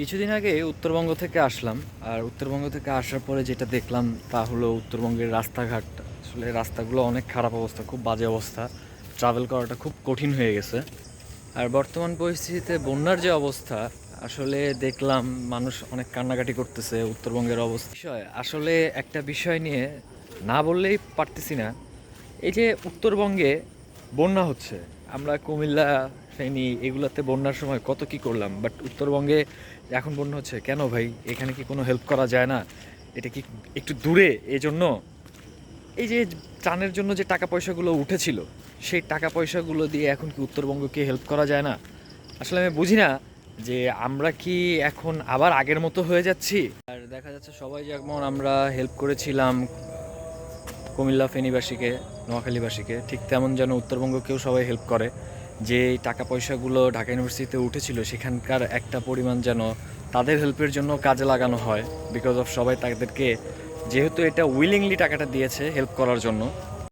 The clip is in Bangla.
কিছুদিন আগে উত্তরবঙ্গ থেকে আসলাম। আর উত্তরবঙ্গ থেকে আসার পরে যেটা দেখলাম তা হলো উত্তরবঙ্গের রাস্তাঘাট। আসলে রাস্তাগুলো অনেক খারাপ অবস্থা, খুব বাজে অবস্থা। ট্রাভেল করাটা খুব কঠিন হয়ে গেছে। আর বর্তমান পরিস্থিতিতে বন্যার যে অবস্থা, আসলে দেখলাম মানুষ অনেক কান্নাকাটি করতেছে উত্তরবঙ্গের অবস্থা বিষয়। আসলে একটা বিষয় নিয়ে না বললেই পারতেছি না। এই যে উত্তরবঙ্গে বন্যা হচ্ছে, আমরা কুমিল্লা, ফেনী এগুলাতে বন্যার সময় কত কি করলাম, বাট উত্তরবঙ্গে এখন বন্যা হচ্ছে কেন ভাই? এখানে কি কোনো হেল্প করা যায় না? এটা কি একটু দূরে? এই জন্য এই যে ত্রাণের জন্য যে টাকা পয়সাগুলো উঠেছিল, সেই টাকা পয়সাগুলো দিয়ে এখন কি উত্তরবঙ্গকে হেল্প করা যায় না? আসলে আমি বুঝি না যে আমরা কি এখন আবার আগের মতো হয়ে যাচ্ছি। আর দেখা যাচ্ছে সবাই যেমন আমরা হেল্প করেছিলাম কুমিল্লা ফেনীবাসীকে, নোয়াখালীবাসীকে, ঠিক তেমন যেন উত্তরবঙ্গকেও সবাই হেল্প করে। যে টাকা পয়সাগুলো ঢাকা ইউনিভার্সিটিতে উঠেছিল সেখানকার একটা পরিমাণ যেন তাদের হেল্পের জন্য কাজে লাগানো হয়। বিকজ অফ সবাই তাদেরকে, যেহেতু এটা উইলিংলি টাকাটা দিয়েছে হেল্প করার জন্য,